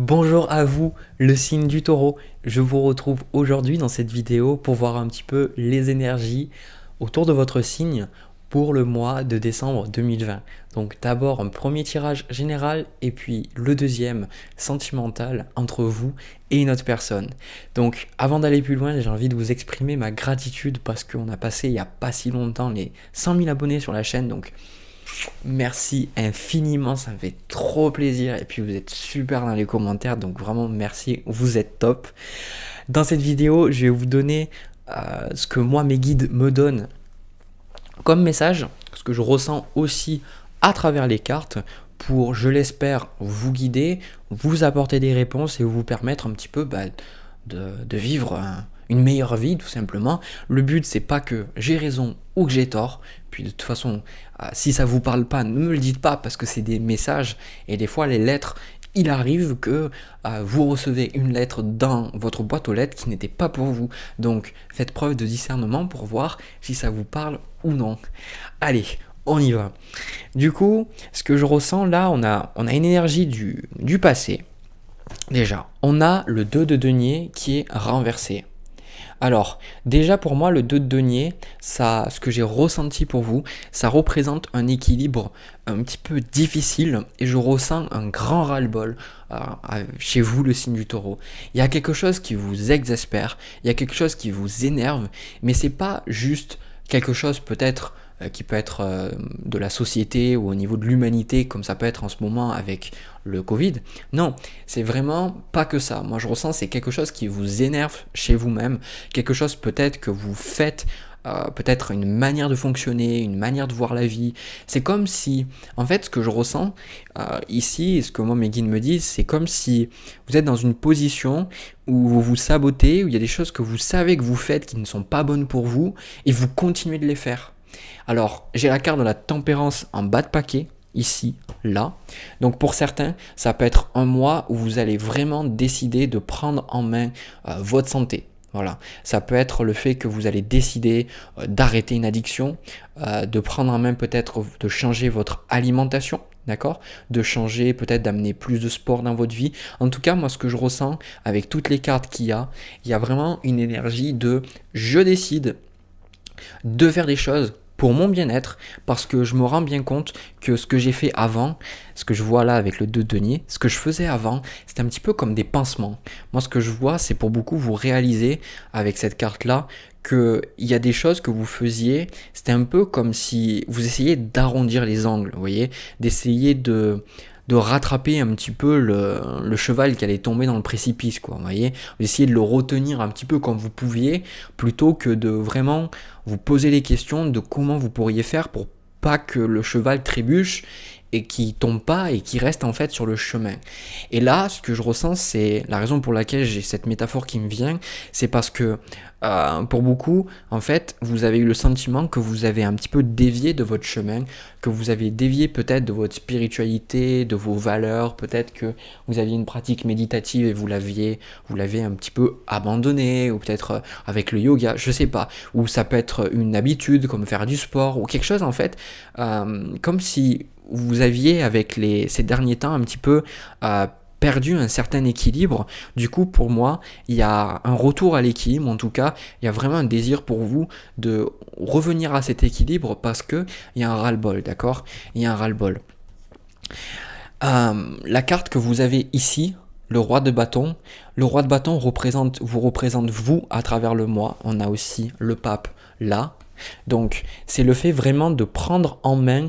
Bonjour à vous, le signe du taureau. Je vous retrouve aujourd'hui dans cette vidéo pour voir un petit peu les énergies autour de votre signe pour le mois de décembre 2020. Donc d'abord un premier tirage général et puis le deuxième sentimental entre vous et une autre personne. Donc avant d'aller plus loin, j'ai envie de vous exprimer ma gratitude parce qu'on a passé il n'y a pas si longtemps les 100 000 abonnés sur la chaîne. Donc merci infiniment, ça me fait trop plaisir. Et puis vous êtes super dans les commentaires, donc vraiment merci, vous êtes top. Dans cette vidéo, je vais vous donner ce que moi mes guides me donnent comme message, ce que je ressens aussi à travers les cartes pour, je l'espère, vous guider, vous apporter des réponses et vous permettre un petit peu de vivre une meilleure vie tout simplement. Le but c'est pas que j'ai raison ou que j'ai tort, puis de toute façon si ça vous parle pas, ne me le dites pas parce que c'est des messages et des fois les lettres, il arrive que vous recevez une lettre dans votre boîte aux lettres qui n'était pas pour vous. Donc faites preuve de discernement pour voir si ça vous parle ou non. Allez, on y va. Du coup, ce que je ressens là, on a une énergie du passé. Déjà, on a le 2 de denier qui est renversé. Alors, déjà pour moi, le 2 de denier, ça, ce que j'ai ressenti pour vous, ça représente un équilibre un petit peu difficile et je ressens un grand ras-le-bol chez vous, le signe du taureau. Il y a quelque chose qui vous exaspère, il y a quelque chose qui vous énerve, mais c'est pas juste quelque chose peut-être qui peut être de la société ou au niveau de l'humanité, comme ça peut être en ce moment avec le Covid. Non, c'est vraiment pas que ça. Moi, je ressens c'est quelque chose qui vous énerve chez vous-même, quelque chose peut-être que vous faites, peut-être une manière de fonctionner, une manière de voir la vie. C'est comme si, en fait, ce que je ressens ici, et ce que moi mes guides me disent, c'est comme si vous êtes dans une position où vous vous sabotez, où il y a des choses que vous savez que vous faites qui ne sont pas bonnes pour vous, et vous continuez de les faire. Alors, j'ai la carte de la tempérance en bas de paquet, ici, là. Donc pour certains, ça peut être un mois où vous allez vraiment décider de prendre en main votre santé. Voilà, ça peut être le fait que vous allez décider d'arrêter une addiction, de prendre en main peut-être de changer votre alimentation, d'accord? De changer, peut-être d'amener plus de sport dans votre vie. En tout cas, moi, ce que je ressens avec toutes les cartes qu'il y a vraiment une énergie de je décide de faire des choses pour mon bien-être, parce que je me rends bien compte que ce que j'ai fait avant, ce que je vois là avec le 2 de denier, ce que je faisais avant, c'était un petit peu comme des pansements. Moi, ce que je vois, c'est pour beaucoup vous réaliser avec cette carte-là qu'il y a des choses que vous faisiez, c'était un peu comme si vous essayiez d'arrondir les angles, vous voyez, d'essayer de rattraper un petit peu le cheval qui allait tomber dans le précipice, quoi, vous voyez, vous essayez de le retenir un petit peu comme vous pouviez, plutôt que de vraiment vous poser les questions de comment vous pourriez faire pour pas que le cheval trébuche et qui tombe pas et qui reste en fait sur le chemin. Et là, ce que je ressens, c'est la raison pour laquelle j'ai cette métaphore qui me vient, c'est parce que pour beaucoup, en fait, vous avez eu le sentiment que vous avez un petit peu dévié de votre chemin, que vous avez dévié peut-être de votre spiritualité, de vos valeurs, peut-être que vous aviez une pratique méditative et vous l'avez un petit peu abandonné, ou peut-être avec le yoga, je sais pas, ou ça peut être une habitude comme faire du sport, ou quelque chose en fait, comme si vous aviez avec ces derniers temps un petit peu perdu un certain équilibre. Du coup, pour moi, il y a un retour à l'équilibre, en tout cas, il y a vraiment un désir pour vous de revenir à cet équilibre parce que il y a un ras-le-bol, d'accord? Il y a un ras-le-bol. La carte que vous avez ici, le roi de bâton vous représente vous à travers le mois. On a aussi le pape là. Donc, c'est le fait vraiment de prendre en main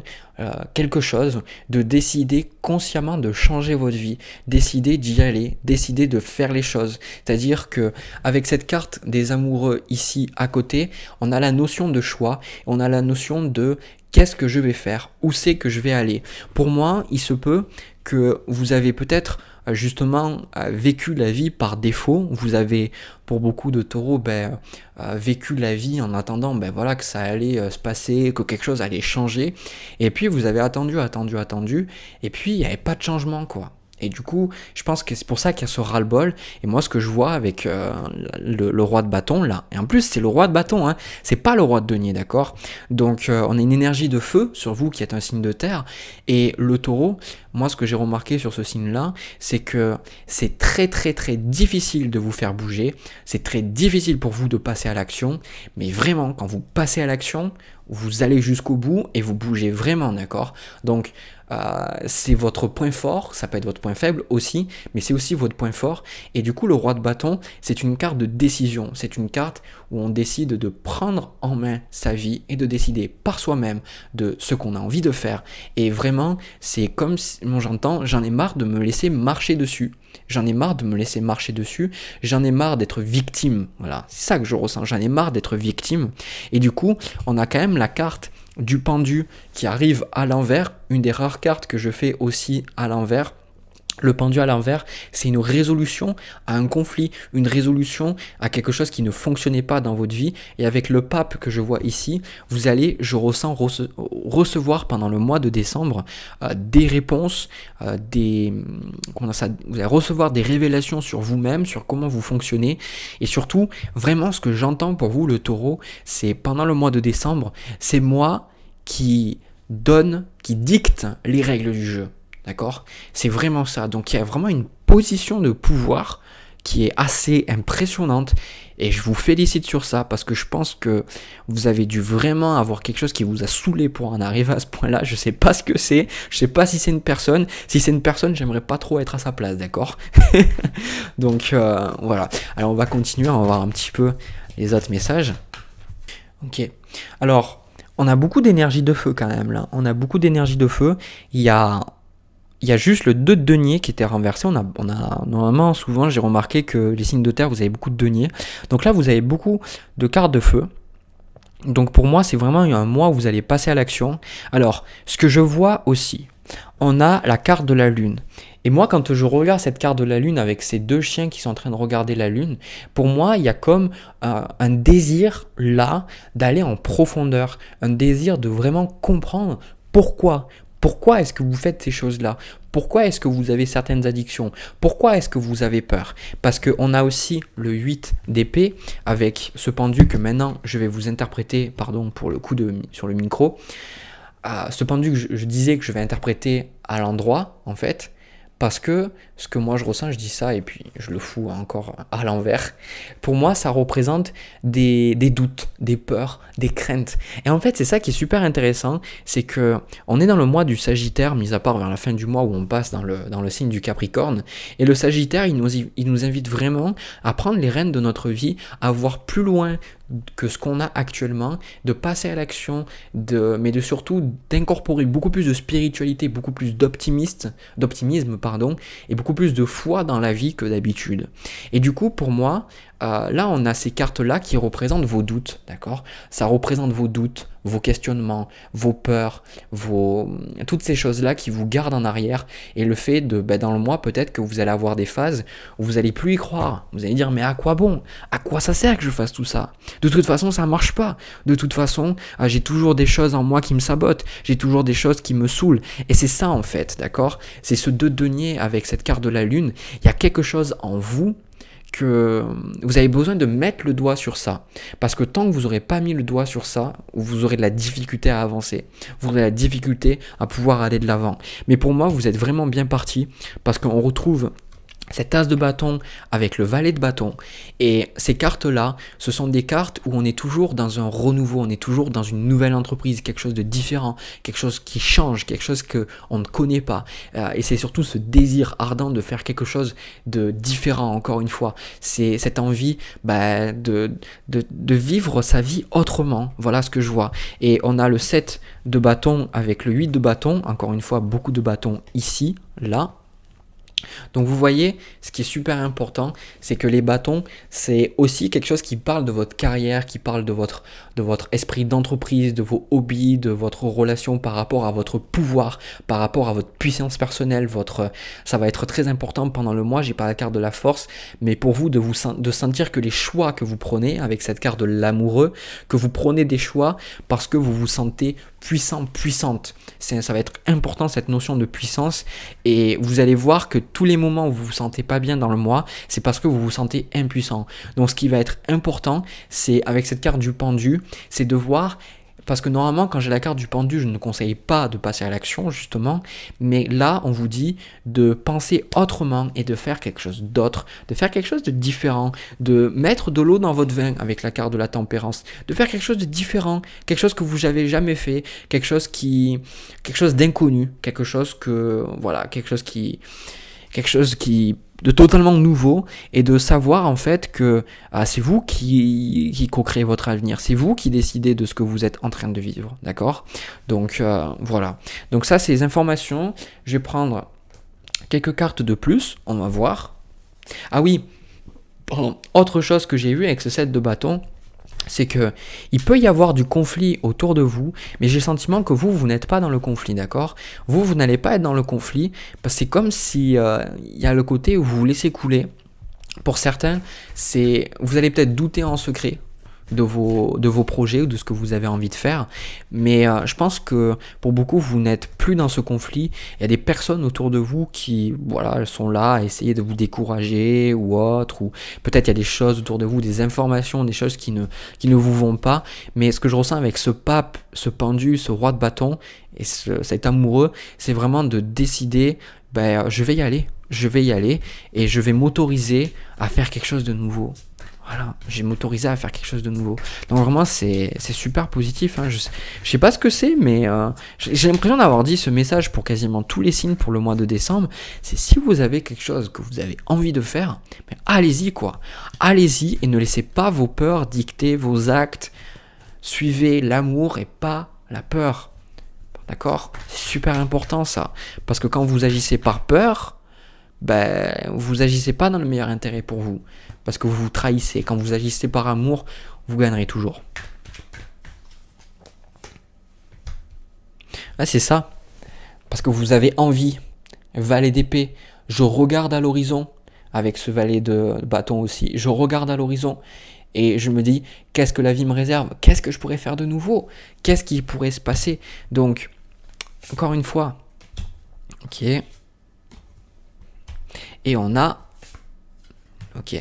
quelque chose, de décider consciemment de changer votre vie, décider d'y aller, décider de faire les choses. C'est-à-dire que avec cette carte des amoureux ici à côté, on a la notion de choix, on a la notion de qu'est-ce que je vais faire, où c'est que je vais aller. Pour moi, il se peut que vous avez peut-être justement vécu la vie par défaut. Vous avez, pour beaucoup de taureaux, vécu la vie en attendant voilà, que ça allait se passer, que quelque chose allait changer. Et puis vous avez attendu, et puis il n'y avait pas de changement, quoi. Et du coup, je pense que c'est pour ça qu'il y a ce ras-le-bol. Et moi, ce que je vois avec le roi de bâton, là, et en plus, c'est le roi de bâton, hein, c'est pas le roi de denier, d'accord? Donc, on a une énergie de feu sur vous qui est un signe de terre. Et le taureau, moi, ce que j'ai remarqué sur ce signe-là, c'est que c'est très, très, très difficile de vous faire bouger. C'est très difficile pour vous de passer à l'action. Mais vraiment, quand vous passez à l'action, vous allez jusqu'au bout et vous bougez vraiment, d'accord? Donc, c'est votre point fort, ça peut être votre point faible aussi, mais c'est aussi votre point fort. Et du coup, le roi de bâton, c'est une carte de décision. C'est une carte où on décide de prendre en main sa vie et de décider par soi-même de ce qu'on a envie de faire. Et vraiment, c'est comme si, moi j'entends, j'en ai marre de me laisser marcher dessus. J'en ai marre de me laisser marcher dessus. J'en ai marre d'être victime. Voilà, c'est ça que je ressens. J'en ai marre d'être victime. Et du coup, on a quand même la carte du pendu qui arrive à l'envers, une des rares cartes que je fais aussi à l'envers. Le pendu à l'envers, c'est une résolution à un conflit, une résolution à quelque chose qui ne fonctionnait pas dans votre vie. Et avec le pape que je vois ici, vous allez, je ressens, recevoir pendant le mois de décembre des réponses, vous allez recevoir des révélations sur vous-même, sur comment vous fonctionnez. Et surtout, vraiment, ce que j'entends pour vous, le taureau, c'est pendant le mois de décembre, c'est moi qui dicte les règles du jeu. D'accord? C'est vraiment ça. Donc il y a vraiment une position de pouvoir qui est assez impressionnante et je vous félicite sur ça parce que je pense que vous avez dû vraiment avoir quelque chose qui vous a saoulé pour en arriver à ce point-là. Je sais pas ce que c'est, je sais pas si c'est une personne. Si c'est une personne, j'aimerais pas trop être à sa place, d'accord? Donc voilà. Alors on va continuer, on va voir un petit peu les autres messages. Ok. Alors, on a beaucoup d'énergie de feu quand même là. On a beaucoup d'énergie de feu. Il y a juste le 2 de denier qui était renversé. On a normalement, souvent, j'ai remarqué que les signes de terre, vous avez beaucoup de denier. Donc là, vous avez beaucoup de cartes de feu. Donc pour moi, c'est vraiment un mois où vous allez passer à l'action. Alors, ce que je vois aussi, on a la carte de la lune. Et moi, quand je regarde cette carte de la lune avec ces deux chiens qui sont en train de regarder la lune, pour moi, il y a comme un désir là d'aller en profondeur, un désir de vraiment comprendre pourquoi. Pourquoi est-ce que vous faites ces choses-là? Pourquoi est-ce que vous avez certaines addictions? Pourquoi est-ce que vous avez peur? Parce qu'on a aussi le 8 d'épée avec ce pendu que maintenant je vais vous interpréter, pardon pour le coup sur le micro, ce pendu que je disais que je vais interpréter à l'endroit en fait. Parce que ce que moi je ressens, je dis ça et puis je le fous encore à l'envers. Pour moi, ça représente des doutes, des peurs, des craintes. Et en fait, c'est ça qui est super intéressant, c'est que on est dans le mois du Sagittaire, mis à part vers la fin du mois où on passe dans le signe du Capricorne. Et le Sagittaire, il nous invite vraiment à prendre les rênes de notre vie, à voir plus loin que ce qu'on a actuellement, de passer à l'action, mais de surtout d'incorporer beaucoup plus de spiritualité, beaucoup plus d'optimisme, et beaucoup plus de foi dans la vie que d'habitude. Et du coup, pour moi, là, on a ces cartes-là qui représentent vos doutes, d'accord? Ça représente vos doutes, vos questionnements, vos peurs, toutes ces choses-là qui vous gardent en arrière. Et le fait dans le mois, peut-être que vous allez avoir des phases où vous allez plus y croire. Vous allez dire, mais à quoi bon? À quoi ça sert que je fasse tout ça? De toute façon, ça marche pas. De toute façon, j'ai toujours des choses en moi qui me sabotent. J'ai toujours des choses qui me saoulent. Et c'est ça, en fait, d'accord? C'est ce 2 de denier avec cette carte de la lune. Il y a quelque chose en vous que vous avez besoin de mettre le doigt sur ça. Parce que tant que vous n'aurez pas mis le doigt sur ça, vous aurez de la difficulté à avancer. Vous aurez de la difficulté à pouvoir aller de l'avant. Mais pour moi, vous êtes vraiment bien parti parce qu'on retrouve cet as de bâton avec le valet de bâton. Et ces cartes-là, ce sont des cartes où on est toujours dans un renouveau, on est toujours dans une nouvelle entreprise, quelque chose de différent, quelque chose qui change, quelque chose qu'on ne connaît pas. Et c'est surtout ce désir ardent de faire quelque chose de différent, encore une fois. C'est cette envie de vivre sa vie autrement. Voilà ce que je vois. Et on a le 7 de bâton avec le 8 de bâton. Encore une fois, beaucoup de bâtons ici, là. Donc vous voyez, ce qui est super important, c'est que les bâtons, c'est aussi quelque chose qui parle de votre carrière, qui parle de votre esprit d'entreprise, de vos hobbies, de votre relation par rapport à votre pouvoir, par rapport à votre puissance personnelle. Ça va être très important pendant le mois, j'ai pas la carte de la force, mais pour vous de sentir que les choix que vous prenez avec cette carte de l'amoureux, que vous prenez des choix parce que vous vous sentez puissante. Ça va être important, cette notion de puissance, et vous allez voir que tous les moments où vous vous sentez pas bien dans le mois, c'est parce que vous vous sentez impuissant. Donc ce qui va être important, c'est avec cette carte du pendu, c'est de voir. Parce que normalement, quand j'ai la carte du pendu, je ne conseille pas de passer à l'action, justement. Mais là, on vous dit de penser autrement et de faire quelque chose d'autre, de faire quelque chose de différent, de mettre de l'eau dans votre vin avec la carte de la tempérance, de faire quelque chose de différent, quelque chose que vous n'avez jamais fait, quelque chose d'inconnu, quelque chose de totalement nouveau, et de savoir en fait que c'est vous qui co-créez votre avenir, c'est vous qui décidez de ce que vous êtes en train de vivre, d'accord? Donc voilà, donc ça c'est les informations. Je vais prendre quelques cartes de plus, on va voir. Ah oui, autre chose que j'ai vu avec ce set de bâtons, c'est que il peut y avoir du conflit autour de vous, mais j'ai le sentiment que vous n'êtes pas dans le conflit, d'accord? Vous n'allez pas être dans le conflit, parce que c'est comme si il y a le côté où vous vous laissez couler. Pour certains, vous allez peut-être douter en secret de vos projets ou de ce que vous avez envie de faire, mais je pense que pour beaucoup, vous n'êtes plus dans ce conflit. Il y a des personnes autour de vous qui, voilà, elles sont là à essayer de vous décourager ou autre, ou peut-être il y a des choses autour de vous, des informations, des choses qui ne vous vont pas, mais ce que je ressens avec ce pape, ce pendu, ce roi de bâton, et cet amoureux, c'est vraiment de décider, je vais y aller, et je vais m'autoriser à faire quelque chose de nouveau. Voilà, j'ai m'autorisé à faire quelque chose de nouveau. Donc vraiment, c'est super positif. Hein. Je sais pas ce que c'est, mais j'ai l'impression d'avoir dit ce message pour quasiment tous les signes pour le mois de décembre. C'est si vous avez quelque chose que vous avez envie de faire, allez-y quoi. Allez-y et ne laissez pas vos peurs dicter vos actes. Suivez l'amour et pas la peur. D'accord? C'est super important ça. Parce que quand vous agissez par peur, vous agissez pas dans le meilleur intérêt pour vous, parce que vous vous trahissez. Quand vous agissez par amour, vous gagnerez toujours. Là, c'est ça, parce que vous avez envie. Valet d'épée, je regarde à l'horizon, avec ce valet de bâton aussi, je regarde à l'horizon, et je me dis, qu'est-ce que la vie me réserve? Qu'est-ce que je pourrais faire de nouveau? Qu'est-ce qui pourrait se passer? Donc, encore une fois, ok. Et on a... Ok.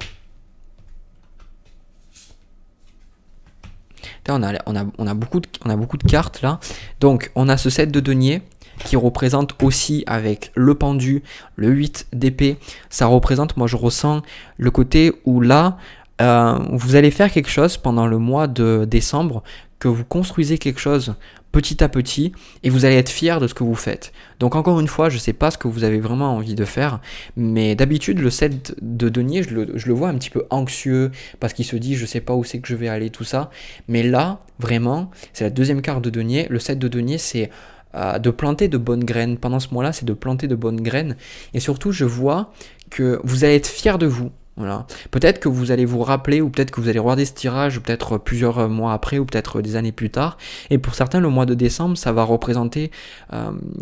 On a beaucoup de cartes là. Donc, on a ce set de deniers qui représente aussi, avec le pendu, le 8 d'épée. Ça représente, moi je ressens le côté où là, vous allez faire quelque chose pendant le mois de décembre, que vous construisez quelque chose petit à petit, et vous allez être fier de ce que vous faites. Donc encore une fois, je ne sais pas ce que vous avez vraiment envie de faire, mais d'habitude le set de denier, je le vois un petit peu anxieux, parce qu'il se dit je ne sais pas où c'est que je vais aller, tout ça. Mais là, vraiment, c'est la deuxième carte de denier. Le set de denier, c'est de planter de bonnes graines. Pendant ce mois-là, c'est de planter de bonnes graines. Et surtout, je vois que vous allez être fier de vous. Voilà. Peut-être que vous allez vous rappeler, ou peut-être que vous allez regarder ce tirage, ou peut-être plusieurs mois après, ou peut-être des années plus tard. Et pour certains, le mois de décembre, ça va représenter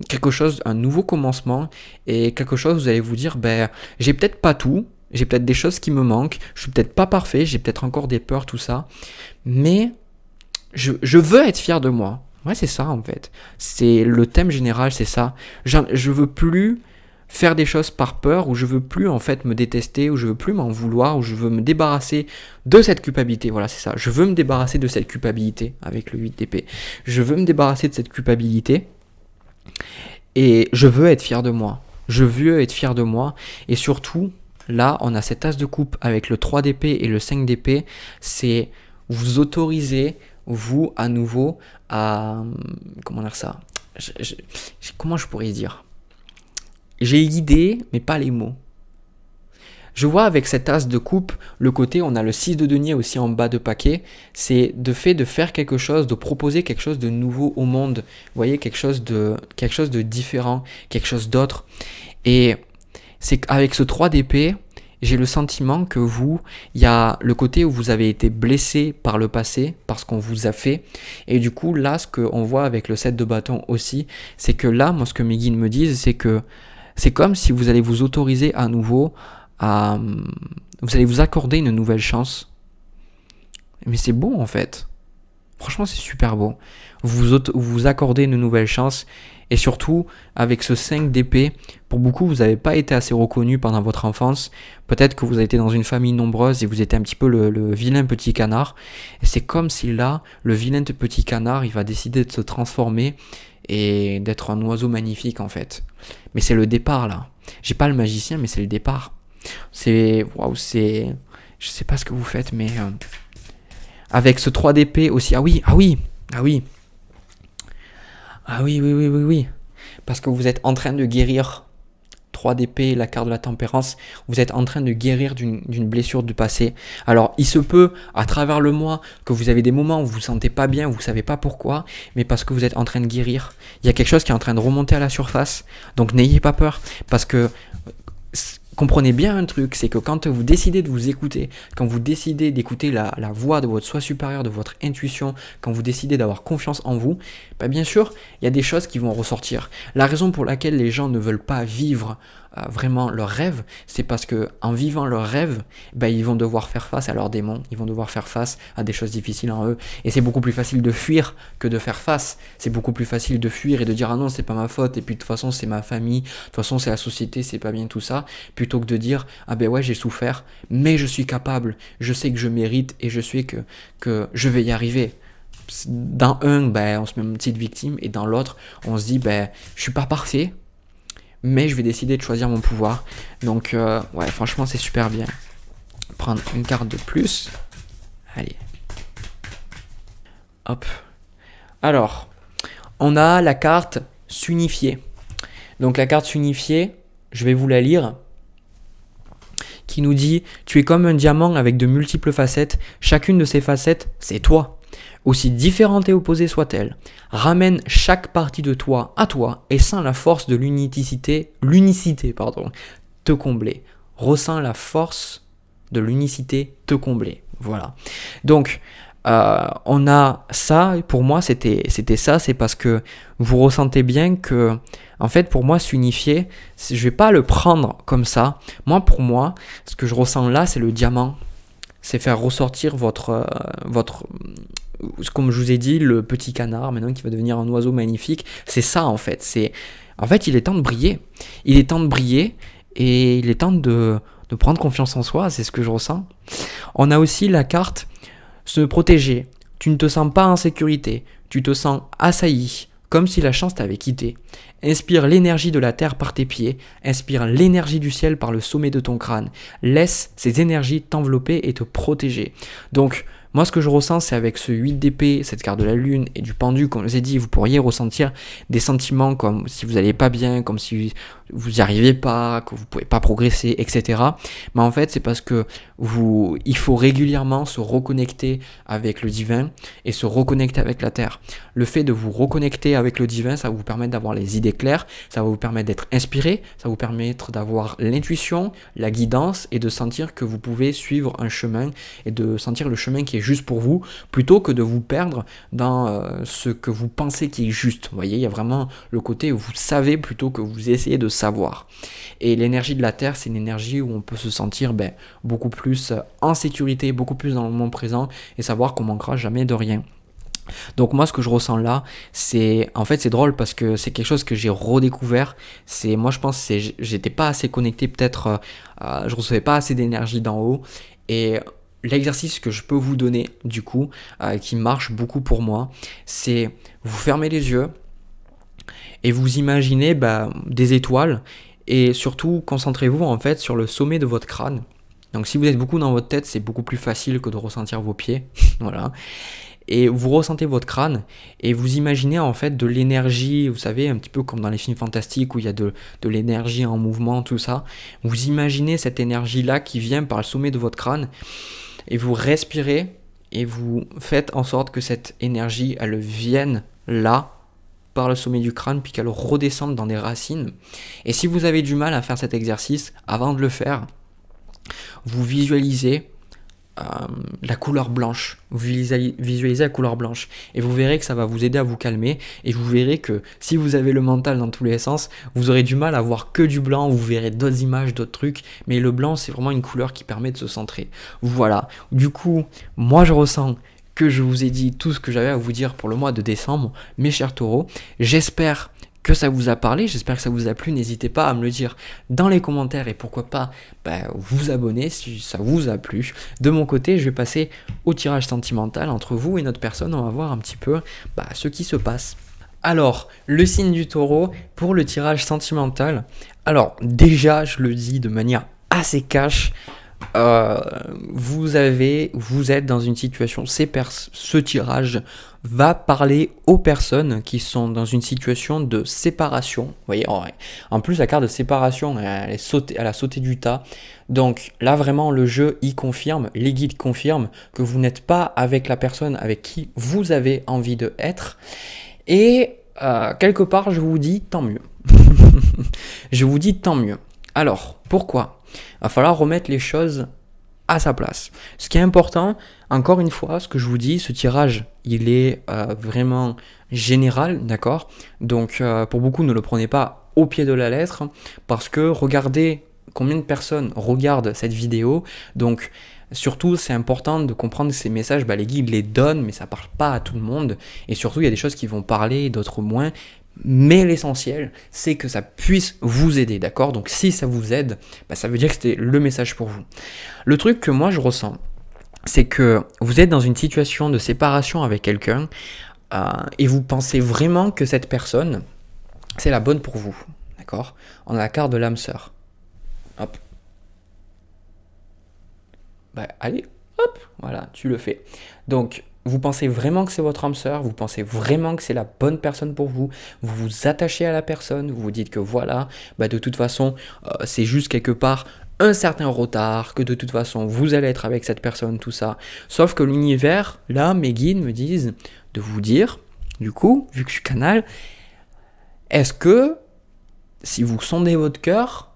quelque chose, un nouveau commencement, et quelque chose, vous allez vous dire, j'ai peut-être pas tout, j'ai peut-être des choses qui me manquent, je suis peut-être pas parfait, j'ai peut-être encore des peurs, tout ça, mais je veux être fier de moi. Ouais, c'est ça en fait. C'est le thème général, c'est ça. Je veux plus faire des choses par peur, ou je veux plus en fait me détester, ou je veux plus m'en vouloir, ou je veux me débarrasser de cette culpabilité. Voilà, c'est ça. Je veux me débarrasser de cette culpabilité avec le 8 d'épée. Je veux me débarrasser de cette culpabilité, et je veux être fier de moi. Je veux être fier de moi, et surtout, là, on a cet as de coupe avec le 3 d'épée et le 5 d'épée. C'est vous autoriser, vous, à nouveau, à... Comment dire ça? Comment je pourrais dire? J'ai l'idée, mais pas les mots. Je vois avec cet as de coupe, le côté, on a le 6 de denier aussi en bas de paquet, c'est de faire quelque chose, de proposer quelque chose de nouveau au monde. Vous voyez, quelque chose de différent, quelque chose d'autre. Et c'est qu'avec ce 3 d'épée, j'ai le sentiment que il y a le côté où vous avez été blessé par le passé, parce qu'on vous a fait. Et du coup, là, ce qu'on voit avec le 7 de bâton aussi, c'est que là, moi, ce que mes guides me disent, c'est que c'est comme si vous allez vous autoriser à nouveau à... Vous allez vous accorder une nouvelle chance. Mais c'est beau en fait. Franchement, c'est super beau. Vous accordez une nouvelle chance. Et surtout, avec ce 5 d'épée, pour beaucoup, vous n'avez pas été assez reconnu pendant votre enfance. Peut-être que vous avez été dans une famille nombreuse et vous étiez un petit peu le vilain petit canard. Et c'est comme si là, le vilain petit canard, il va décider de se transformer et d'être un oiseau magnifique en fait. Mais c'est le départ là. J'ai pas le magicien, mais c'est le départ. Waouh, je sais pas ce que vous faites, mais avec ce 3 d'épée aussi. Ah oui, ah oui, ah oui. Ah oui, oui, oui, oui, oui. Parce que vous êtes en train de guérir 3 d'épée, la carte de la tempérance, vous êtes en train de guérir d'une blessure du passé. Alors, il se peut, à travers le mois, que vous avez des moments où vous vous sentez pas bien, vous ne savez pas pourquoi, mais parce que vous êtes en train de guérir. Il y a quelque chose qui est en train de remonter à la surface. Donc, n'ayez pas peur, parce que comprenez bien un truc, c'est que quand vous décidez de vous écouter, quand vous décidez d'écouter la voix de votre soi supérieur, de votre intuition, quand vous décidez d'avoir confiance en vous, bah bien sûr, il y a des choses qui vont ressortir. La raison pour laquelle les gens ne veulent pas vivre vraiment leurs rêves, c'est parce que en vivant leurs rêves, bah, ils vont devoir faire face à leurs démons, ils vont devoir faire face à des choses difficiles en eux. Et c'est beaucoup plus facile de fuir que de faire face. C'est beaucoup plus facile de fuir et de dire ah non, c'est pas ma faute, et puis de toute façon c'est ma famille, de toute façon c'est la société, c'est pas bien tout ça, plutôt que de dire ah ben ouais j'ai souffert, mais je suis capable, je sais que je mérite et je sais que je vais y arriver. Dans un, ben, on se met une petite victime, et dans l'autre, on se dit ben je suis pas parfait, mais je vais décider de choisir mon pouvoir. Donc ouais, franchement c'est super bien. Prendre une carte de plus. Allez. Hop. Alors, on a la carte s'unifier. Donc la carte s'unifier, je vais vous la lire, qui nous dit « Tu es comme un diamant avec de multiples facettes. Chacune de ces facettes, c'est toi. Aussi différente et opposée soit-elle. Ramène chaque partie de toi à toi et sens la force de l'unicité, te combler. Ressens la force de l'unicité te combler. » Voilà. Donc, on a ça, pour moi c'était ça, c'est parce que vous ressentez bien que, en fait pour moi s'unifier, je vais pas le prendre comme ça. Pour moi, ce que je ressens là, c'est le diamant. C'est faire ressortir votre, comme je vous ai dit, le petit canard maintenant qui va devenir un oiseau magnifique. C'est ça en fait. Il est temps de briller. Il est temps de briller et il est temps de prendre confiance en soi, c'est ce que je ressens. On a aussi la carte se protéger. Tu ne te sens pas en sécurité. Tu te sens assailli, comme si la chance t'avait quitté. Inspire l'énergie de la terre par tes pieds. Inspire l'énergie du ciel par le sommet de ton crâne. Laisse ces énergies t'envelopper et te protéger. Donc, moi, ce que je ressens, c'est avec ce 8 d'épée, cette carte de la lune et du pendu, comme je vous ai dit, vous pourriez ressentir des sentiments comme si vous n'allez pas bien, comme si vous n'y arrivez pas, que vous ne pouvez pas progresser, etc. Mais en fait, c'est parce que il faut régulièrement se reconnecter avec le divin et se reconnecter avec la terre. Le fait de vous reconnecter avec le divin, ça va vous permettre d'avoir les idées claires, ça va vous permettre d'être inspiré, ça va vous permettre d'avoir l'intuition, la guidance et de sentir que vous pouvez suivre un chemin et de sentir le chemin qui est juste pour vous, plutôt que de vous perdre dans ce que vous pensez qui est juste. Vous voyez, il y a vraiment le côté où vous savez plutôt que vous essayez de savoir. Et l'énergie de la Terre, c'est une énergie où on peut se sentir beaucoup plus en sécurité, beaucoup plus dans le moment présent et savoir qu'on manquera jamais de rien. Donc moi ce que je ressens là, c'est drôle parce que c'est quelque chose que j'ai redécouvert. Moi je pense que j'étais pas assez connecté, peut-être je recevais pas assez d'énergie d'en haut, et l'exercice que je peux vous donner du coup, qui marche beaucoup pour moi, c'est vous fermez les yeux et vous imaginez des étoiles, et surtout concentrez-vous en fait sur le sommet de votre crâne. Donc si vous êtes beaucoup dans votre tête, c'est beaucoup plus facile que de ressentir vos pieds. Voilà. Et vous ressentez votre crâne et vous imaginez en fait de l'énergie, vous savez, un petit peu comme dans les films fantastiques où il y a de l'énergie en mouvement, tout ça. Vous imaginez cette énergie-là qui vient par le sommet de votre crâne et vous respirez et vous faites en sorte que cette énergie, elle vienne là, par le sommet du crâne, puis qu'elle redescende dans des racines. Et si vous avez du mal à faire cet exercice, avant de le faire, vous visualisez la couleur blanche. Vous visualisez la couleur blanche et vous verrez que ça va vous aider à vous calmer, et vous verrez que si vous avez le mental dans tous les sens, vous aurez du mal à voir que du blanc, vous verrez d'autres images, d'autres trucs, mais le blanc c'est vraiment une couleur qui permet de se centrer. Voilà, du coup moi je ressens que je vous ai dit tout ce que j'avais à vous dire pour le mois de décembre, mes chers taureaux. J'espère que ça vous a parlé, j'espère que ça vous a plu. N'hésitez pas à me le dire dans les commentaires et pourquoi pas vous abonner si ça vous a plu. De mon côté, je vais passer au tirage sentimental entre vous et notre personne. On va voir un petit peu ce qui se passe. Alors, le signe du taureau pour le tirage sentimental. Alors, déjà, je le dis de manière assez cash, vous êtes dans une situation, ce tirage va parler aux personnes qui sont dans une situation de séparation. Vous voyez, en plus la carte de séparation, elle a sauté du tas. Donc là vraiment le jeu y confirme, les guides confirment que vous n'êtes pas avec la personne avec qui vous avez envie de être. Et quelque part je vous dis tant mieux. Je vous dis tant mieux. Alors pourquoi ? Il va falloir remettre les choses à sa place. Ce qui est important, encore une fois, ce que je vous dis, ce tirage, il est vraiment général, d'accord ? Donc pour beaucoup, ne le prenez pas au pied de la lettre, parce que regardez combien de personnes regardent cette vidéo. Donc surtout, c'est important de comprendre que ces messages, les guides les donnent, mais ça ne parle pas à tout le monde. Et surtout, il y a des choses qui vont parler, d'autres moins. Mais l'essentiel, c'est que ça puisse vous aider, d'accord ? Donc si ça vous aide, ça veut dire que c'était le message pour vous. Le truc que moi je ressens, c'est que vous êtes dans une situation de séparation avec quelqu'un et vous pensez vraiment que cette personne, c'est la bonne pour vous, d'accord ? On a la carte de l'âme sœur. Hop. Allez, hop, voilà, tu le fais. Donc, vous pensez vraiment que c'est votre âme sœur, vous pensez vraiment que c'est la bonne personne pour vous, vous vous attachez à la personne, vous vous dites que voilà, de toute façon, c'est juste quelque part un certain retard, que de toute façon, vous allez être avec cette personne, tout ça. Sauf que l'univers, là, mes guides me disent de vous dire, du coup, vu que je suis canal, est-ce que, si vous sondez votre cœur,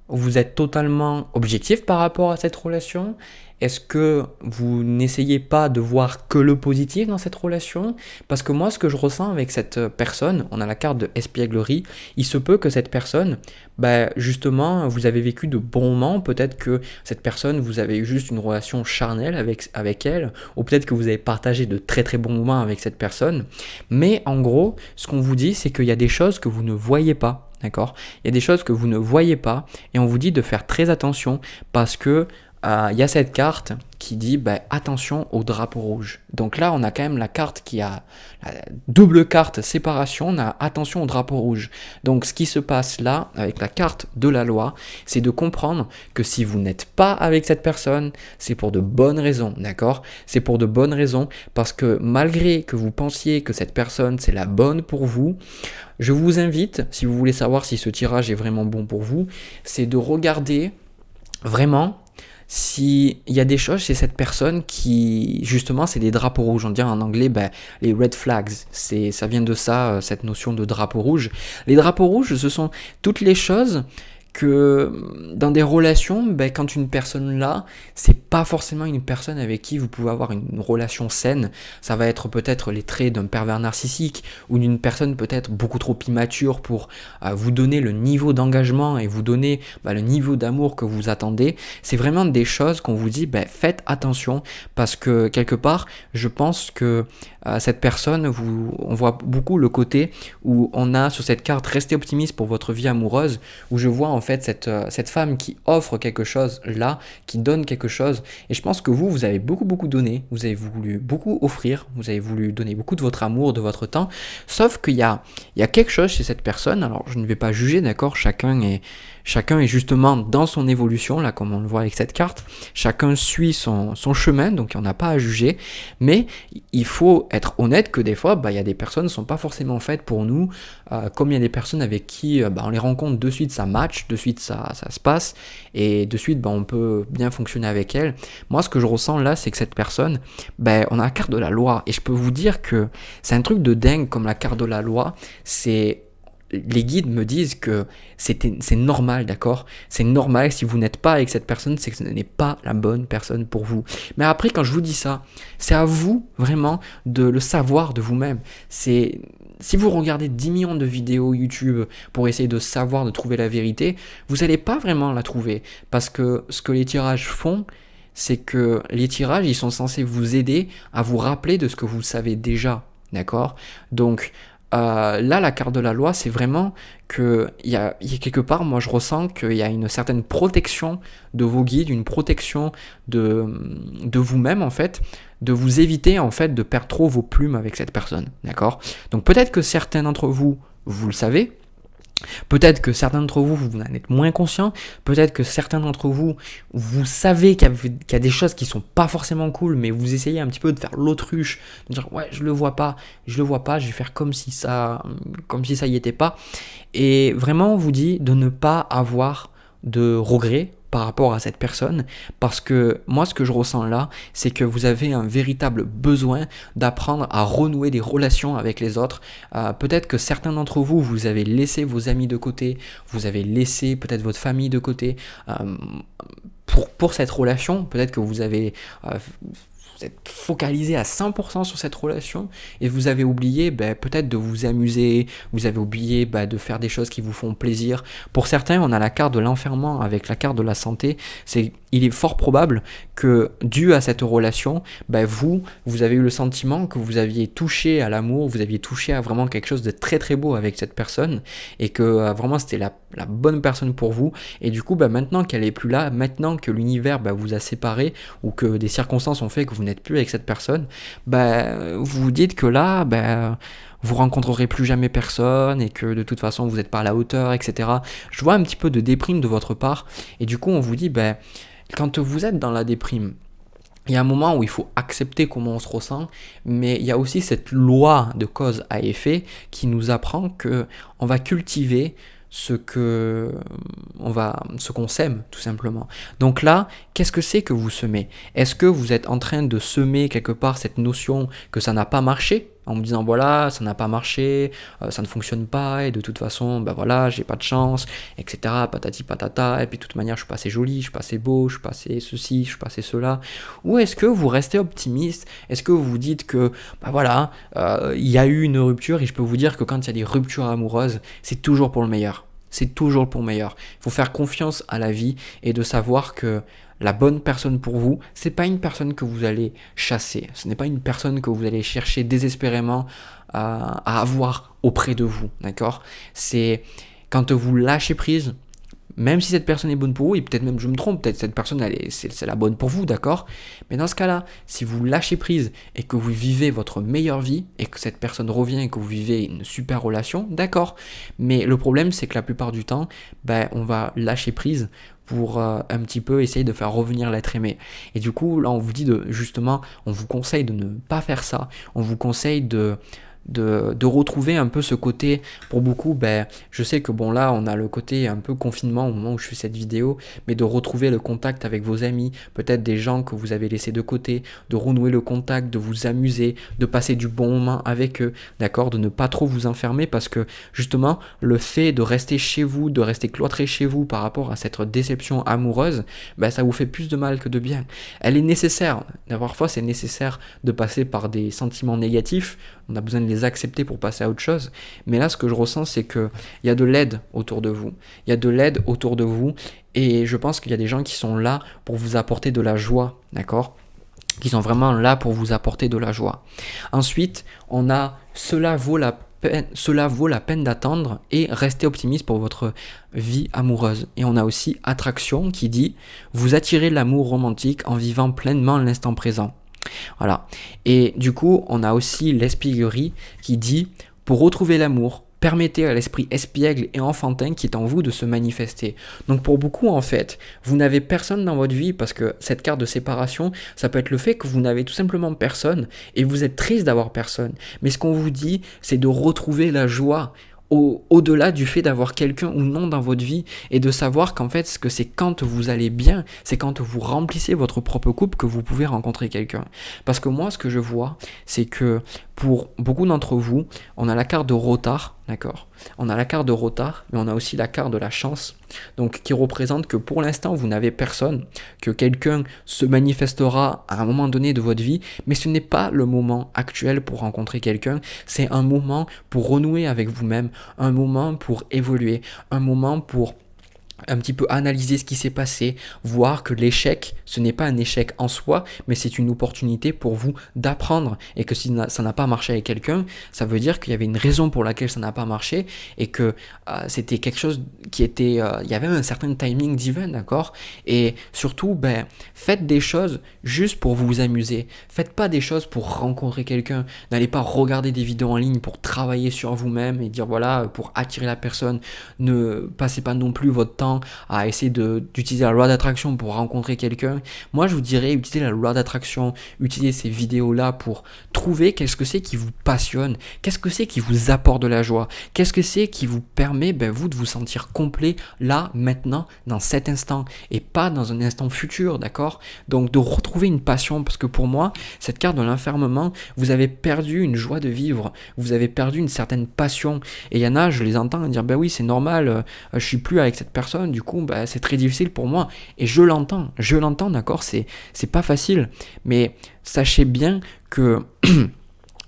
vous êtes totalement objectif par rapport à cette relation ? Est-ce que vous n'essayez pas de voir que le positif dans cette relation ? Parce que moi, ce que je ressens avec cette personne, on a la carte de espièglerie, il se peut que cette personne, justement, vous avez vécu de bons moments, peut-être que cette personne, vous avez eu juste une relation charnelle avec elle, ou peut-être que vous avez partagé de très très bons moments avec cette personne. Mais en gros, ce qu'on vous dit, c'est qu'il y a des choses que vous ne voyez pas. D'accord ? Il y a des choses que vous ne voyez pas et on vous dit de faire très attention parce que il y a cette carte qui dit attention au drapeau rouge. Donc là, on a quand même la carte qui a la double carte séparation, on a attention au drapeau rouge. Donc ce qui se passe là, avec la carte de la loi, c'est de comprendre que si vous n'êtes pas avec cette personne, c'est pour de bonnes raisons, d'accord ? C'est pour de bonnes raisons parce que malgré que vous pensiez que cette personne, c'est la bonne pour vous, je vous invite, si vous voulez savoir si ce tirage est vraiment bon pour vous, c'est de regarder vraiment s'il y a des choses chez cette personne qui, justement, c'est des drapeaux rouges. On dirait en anglais, les red flags. Ça vient de ça, cette notion de drapeau rouge. Les drapeaux rouges, ce sont toutes les choses que dans des relations, quand une personne là, c'est pas forcément une personne avec qui vous pouvez avoir une relation saine. Ça va être peut-être les traits d'un pervers narcissique ou d'une personne peut-être beaucoup trop immature pour vous donner le niveau d'engagement et vous donner le niveau d'amour que vous attendez. C'est vraiment des choses qu'on vous dit, faites attention parce que quelque part, je pense que cette personne, on voit beaucoup le côté où on a sur cette carte restez optimiste pour votre vie amoureuse, où je vois en fait cette femme qui offre quelque chose là, qui donne quelque chose, et je pense que vous avez beaucoup donné, vous avez voulu beaucoup offrir, vous avez voulu donner beaucoup de votre amour, de votre temps, sauf qu'il y a quelque chose chez cette personne, alors je ne vais pas juger, d'accord, chacun est justement dans son évolution, là comme on le voit avec cette carte, chacun suit son chemin, donc il n'y en a pas à juger, mais il faut être honnête que des fois, il y a des personnes qui ne sont pas forcément faites pour nous, comme il y a des personnes avec qui on les rencontre de suite, ça match, de suite ça se passe, et de suite on peut bien fonctionner avec elles. Moi ce que je ressens là, c'est que cette personne, on a la carte de la loi, et je peux vous dire que c'est un truc de dingue comme la carte de la loi, les guides me disent que c'est normal, d'accord ? C'est normal, si vous n'êtes pas avec cette personne, c'est que ce n'est pas la bonne personne pour vous. Mais après, quand je vous dis ça, c'est à vous vraiment de le savoir de vous-même. Si vous regardez 10 millions de vidéos YouTube pour essayer de savoir, de trouver la vérité, vous n'allez pas vraiment la trouver. Parce que ce que les tirages font, c'est que les tirages, ils sont censés vous aider à vous rappeler de ce que vous savez déjà, d'accord? Donc là, la carte de la loi, c'est vraiment que il y a quelque part, moi je ressens qu'il y a une certaine protection de vos guides, une protection de vous-même en fait, de vous éviter en fait de perdre trop vos plumes avec cette personne, d'accord? Donc peut-être que certains d'entre vous, vous le savez. Peut-être que certains d'entre vous, vous en êtes moins conscients. Peut-être que certains d'entre vous, vous savez qu'il y a des choses qui sont pas forcément cool, mais vous essayez un petit peu de faire l'autruche, de dire ouais, je le vois pas, je vais faire comme si ça y était pas. Et vraiment, on vous dit de ne pas avoir de regrets par rapport à cette personne, parce que moi ce que je ressens là, c'est que vous avez un véritable besoin d'apprendre à renouer des relations avec les autres. Peut-être que certains d'entre vous, vous avez laissé vos amis de côté, vous avez laissé peut-être votre famille de côté pour cette relation. Peut-être que vous êtes focalisé à 100% sur cette relation et vous avez oublié peut-être de vous amuser, vous avez oublié de faire des choses qui vous font plaisir. Pour certains, on a la carte de l'enfermement avec la carte de la santé. Il est fort probable que dû à cette relation, vous avez eu le sentiment que vous aviez touché à l'amour, vous aviez touché à vraiment quelque chose de très très beau avec cette personne et que vraiment c'était la bonne personne pour vous. Et du coup, maintenant qu'elle est plus là, maintenant que l'univers vous a séparé ou que des circonstances ont fait que vous n'êtes plus avec cette personne, vous vous dites que là, vous rencontrerez plus jamais personne et que de toute façon vous n'êtes pas à la hauteur, etc. Je vois un petit peu de déprime de votre part et du coup on vous dit, quand vous êtes dans la déprime, il y a un moment où il faut accepter comment on se ressent, mais il y a aussi cette loi de cause à effet qui nous apprend que on va cultiver ce qu'on sème tout simplement. Donc là, qu'est-ce que c'est que vous semez? Est-ce que vous êtes en train de semer quelque part cette notion que ça n'a pas marché en me disant voilà, ça n'a pas marché, ça ne fonctionne pas et de toute façon voilà, j'ai pas de chance, etc. patati patata, et puis de toute manière je suis pas assez joli, je suis pas assez beau, je suis pas assez ceci, je suis pas assez cela? Ou est-ce que vous restez optimiste? Est-ce que vous vous dites que voilà, il y a eu une rupture et je peux vous dire que quand il y a des ruptures amoureuses, c'est toujours pour le meilleur. C'est toujours pour le meilleur. Il faut faire confiance à la vie et de savoir que la bonne personne pour vous, c'est pas une personne que vous allez chasser. Ce n'est pas une personne que vous allez chercher désespérément à avoir auprès de vous, d'accord? C'est quand vous lâchez prise, même si cette personne est bonne pour vous, et peut-être même je me trompe, peut-être cette personne c'est la bonne pour vous, d'accord? Mais dans ce cas-là, si vous lâchez prise et que vous vivez votre meilleure vie et que cette personne revient et que vous vivez une super relation, d'accord? Mais le problème c'est que la plupart du temps, on va lâcher prise pour un petit peu essayer de faire revenir l'être aimé. Et du coup, là on vous dit justement, on vous conseille de ne pas faire ça, on vous conseille de retrouver un peu ce côté, pour beaucoup, je sais que là on a le côté un peu confinement au moment où je fais cette vidéo, mais de retrouver le contact avec vos amis, peut-être des gens que vous avez laissés de côté, de renouer le contact, de vous amuser, de passer du bon moment avec eux, d'accord, de ne pas trop vous enfermer, parce que justement le fait de rester chez vous, de rester cloîtré chez vous par rapport à cette déception amoureuse, ça vous fait plus de mal que de bien. Elle est nécessaire, parfois c'est nécessaire de passer par des sentiments négatifs, on a besoin de les accepter pour passer à autre chose. Mais là, ce que je ressens, c'est qu'il y a de l'aide autour de vous. Il y a de l'aide autour de vous. Et je pense qu'il y a des gens qui sont là pour vous apporter de la joie. D'accord ? Qui sont vraiment là pour vous apporter de la joie. Ensuite, on a cela vaut la peine d'attendre et rester optimiste pour votre vie amoureuse. Et on a aussi attraction qui dit vous attirez l'amour romantique en vivant pleinement l'instant présent. Voilà. Et du coup, on a aussi l'espièglerie qui dit pour retrouver l'amour, permettez à l'esprit espiègle et enfantin qui est en vous de se manifester. Donc pour beaucoup, en fait, vous n'avez personne dans votre vie parce que cette carte de séparation, ça peut être le fait que vous n'avez tout simplement personne et vous êtes triste d'avoir personne. Mais ce qu'on vous dit, c'est de retrouver la joie au-delà du fait d'avoir quelqu'un ou non dans votre vie et de savoir qu'en fait, ce que c'est quand vous allez bien, c'est quand vous remplissez votre propre couple que vous pouvez rencontrer quelqu'un. Parce que moi, ce que je vois, c'est que pour beaucoup d'entre vous, on a la carte de retard, d'accord ? On a la carte de retard, mais on a aussi la carte de la chance, donc qui représente que pour l'instant, vous n'avez personne, que quelqu'un se manifestera à un moment donné de votre vie, mais ce n'est pas le moment actuel pour rencontrer quelqu'un, c'est un moment pour renouer avec vous-même, un moment pour évoluer, un moment pour un petit peu analyser ce qui s'est passé, voir que l'échec, ce n'est pas un échec en soi, mais c'est une opportunité pour vous d'apprendre. Et que si ça n'a pas marché avec quelqu'un, ça veut dire qu'il y avait une raison pour laquelle ça n'a pas marché et que c'était quelque chose qui était... il y avait un certain timing divin, d'accord? Et surtout, faites des choses juste pour vous amuser. Faites pas des choses pour rencontrer quelqu'un. N'allez pas regarder des vidéos en ligne pour travailler sur vous-même et dire voilà, pour attirer la personne. Ne passez pas non plus votre temps à essayer d'utiliser la loi d'attraction pour rencontrer quelqu'un. Moi, je vous dirais, utilisez la loi d'attraction, utilisez ces vidéos-là pour trouver qu'est-ce que c'est qui vous passionne, qu'est-ce que c'est qui vous apporte de la joie, qu'est-ce que c'est qui vous permet, vous, de vous sentir complet là, maintenant, dans cet instant, et pas dans un instant futur, d'accord? Donc, de retrouver une passion, parce que pour moi, cette carte de l'enfermement, vous avez perdu une joie de vivre, vous avez perdu une certaine passion, et il y en a, je les entends dire, oui, c'est normal, je suis plus avec cette personne, du coup, c'est très difficile pour moi. Et je l'entends, d'accord, c'est pas facile. Mais sachez bien que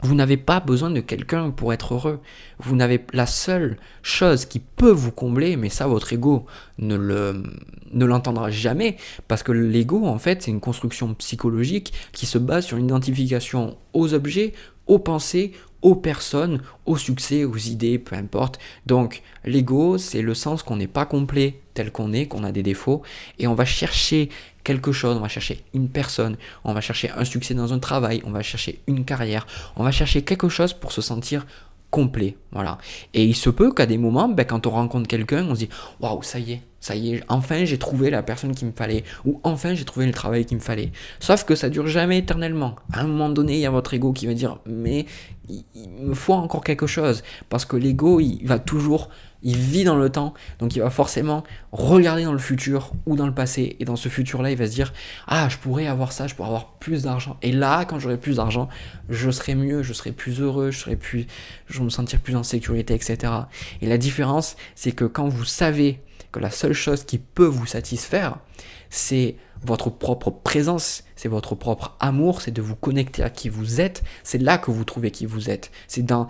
vous n'avez pas besoin de quelqu'un pour être heureux. Vous n'avez la seule chose qui peut vous combler, mais ça, votre ego ne l'entendra jamais, parce que l'ego, en fait, c'est une construction psychologique qui se base sur une identification aux objets, aux pensées, aux personnes, au succès, aux idées, peu importe. Donc l'ego, c'est le sens qu'on n'est pas complet tel qu'on est, qu'on a des défauts, et on va chercher quelque chose, on va chercher une personne, on va chercher un succès dans un travail, on va chercher une carrière, on va chercher quelque chose pour se sentir complet, voilà. Et il se peut qu'à des moments, quand on rencontre quelqu'un, on se dit « Waouh, ça y est, enfin j'ai trouvé la personne qu'il me fallait » ou « Enfin j'ai trouvé le travail qu'il me fallait ». Sauf que ça dure jamais éternellement. À un moment donné, il y a votre ego qui va dire « Mais il me faut encore quelque chose ». Parce que l'ego, il vit dans le temps, donc il va forcément regarder dans le futur ou dans le passé, et dans ce futur-là, il va se dire « Ah, je pourrais avoir ça, je pourrais avoir plus d'argent, et là, quand j'aurai plus d'argent, je serai mieux, je serai plus heureux, je vais me sentir plus en sécurité, etc. » Et la différence, c'est que quand vous savez que la seule chose qui peut vous satisfaire, c'est votre propre présence, c'est votre propre amour, c'est de vous connecter à qui vous êtes, c'est là que vous trouvez qui vous êtes. C'est en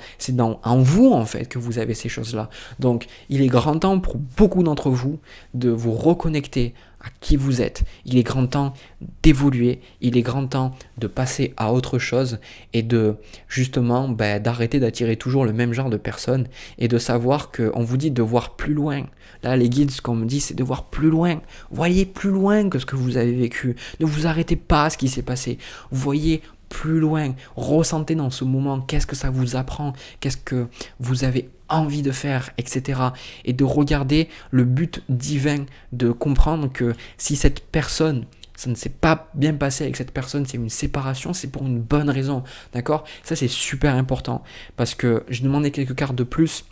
vous, en fait, que vous avez ces choses-là. Donc, il est grand temps pour beaucoup d'entre vous de vous reconnecter à qui vous êtes. Il est grand temps d'évoluer, il est grand temps de passer à autre chose et de, justement, d'arrêter d'attirer toujours le même genre de personnes et de savoir qu'on vous dit de voir plus loin. Là, les guides, ce qu'on me dit, c'est de voir plus loin. Voyez plus loin que ce que vous avez vécu. Ne vous arrêtez pas à ce qui s'est passé. Voyez plus loin. Ressentez dans ce moment qu'est-ce que ça vous apprend, qu'est-ce que vous avez envie de faire, etc. Et de regarder le but divin, de comprendre que si cette personne, ça ne s'est pas bien passé avec cette personne, c'est une séparation, c'est pour une bonne raison, d'accord? Ça, c'est super important, parce que je demandais quelques cartes de plus,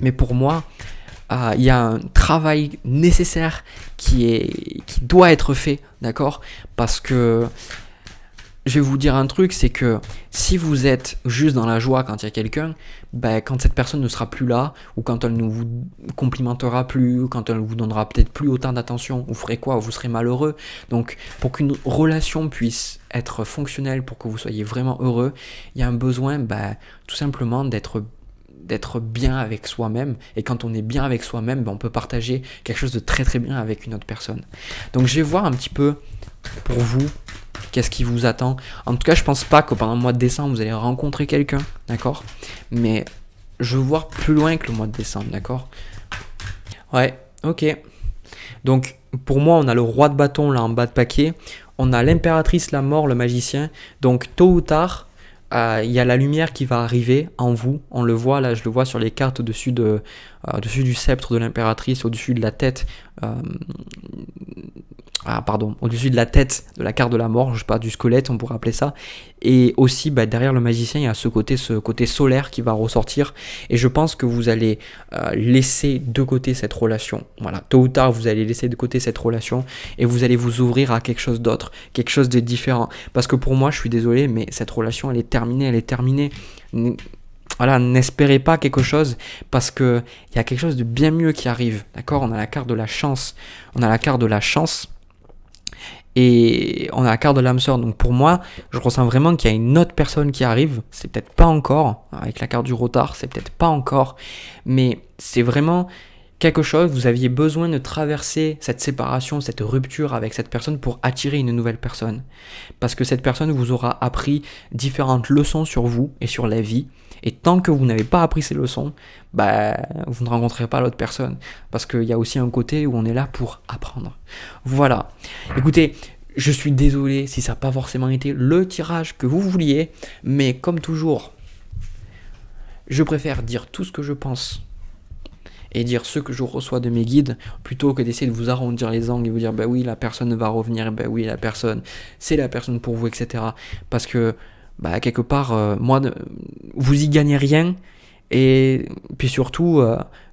mais pour moi, il y a un travail nécessaire qui doit être fait, d'accord? Parce que je vais vous dire un truc, c'est que si vous êtes juste dans la joie quand il y a quelqu'un, quand cette personne ne sera plus là, ou quand elle ne vous complimentera plus, ou quand elle vous donnera peut-être plus autant d'attention, vous ferez quoi? Vous serez malheureux. Donc, pour qu'une relation puisse être fonctionnelle, pour que vous soyez vraiment heureux, il y a un besoin, tout simplement d'être bien avec soi-même, et quand on est bien avec soi-même, on peut partager quelque chose de très très bien avec une autre personne. Donc je vais voir un petit peu pour vous qu'est-ce qui vous attend. En tout cas, je pense pas que pendant le mois de décembre vous allez rencontrer quelqu'un, d'accord? Mais je veux voir plus loin que le mois de décembre, d'accord? Ouais, ok. Donc pour moi, on a le roi de bâton là en bas de paquet, on a l'impératrice, la mort, le magicien. Donc tôt ou tard, il y a la lumière qui va arriver en vous, on le voit là, je le vois sur les cartes au-dessus du sceptre de l'impératrice, au-dessus de la tête, au-dessus de la tête de la carte de la mort, je sais pas, du squelette, on pourrait appeler ça, et aussi derrière le magicien, il y a ce côté solaire qui va ressortir, et je pense que vous allez laisser de côté cette relation, voilà, tôt ou tard vous allez laisser de côté cette relation, et vous allez vous ouvrir à quelque chose d'autre, quelque chose de différent, parce que pour moi, je suis désolé, mais cette relation, elle est terminée, voilà, n'espérez pas quelque chose, parce que il y a quelque chose de bien mieux qui arrive, d'accord? On a la carte de la chance, et on a la carte de l'âme sœur. Donc pour moi, je ressens vraiment qu'il y a une autre personne qui arrive. C'est peut-être pas encore, avec la carte du retard, c'est peut-être pas encore, mais c'est vraiment quelque chose, vous aviez besoin de traverser cette séparation, cette rupture avec cette personne pour attirer une nouvelle personne. Parce que cette personne vous aura appris différentes leçons sur vous et sur la vie. Et tant que vous n'avez pas appris ces leçons, vous ne rencontrerez pas l'autre personne. Parce qu'il y a aussi un côté où on est là pour apprendre. Voilà. Écoutez, je suis désolé si ça n'a pas forcément été le tirage que vous vouliez. Mais comme toujours, je préfère dire tout ce que je pense et dire ce que je reçois de mes guides, plutôt que d'essayer de vous arrondir les angles et vous dire bah oui, la personne va revenir, bah oui, la personne, c'est la personne pour vous, etc. Parce que quelque part, vous y gagnez rien, et puis surtout,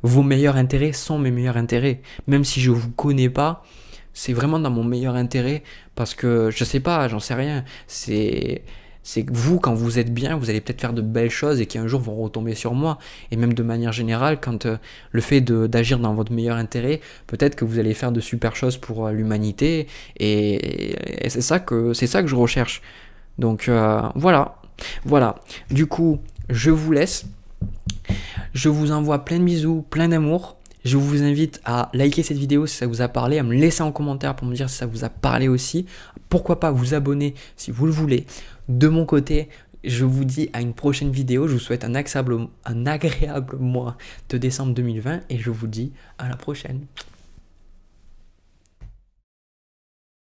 vos meilleurs intérêts sont mes meilleurs intérêts. Même si je vous connais pas, c'est vraiment dans mon meilleur intérêt, parce que je sais pas, j'en sais rien, c'est que vous, quand vous êtes bien, vous allez peut-être faire de belles choses et qui un jour vont retomber sur moi. Et même de manière générale, quand le fait d'agir dans votre meilleur intérêt, peut-être que vous allez faire de super choses pour l'humanité. Et c'est ça que je recherche. Donc voilà. Du coup, je vous laisse. Je vous envoie plein de bisous, plein d'amour. Je vous invite à liker cette vidéo si ça vous a parlé, à me laisser en commentaire pour me dire si ça vous a parlé aussi. Pourquoi pas vous abonner si vous le voulez. De mon côté, je vous dis à une prochaine vidéo. Je vous souhaite un agréable mois de décembre 2020 et je vous dis à la prochaine.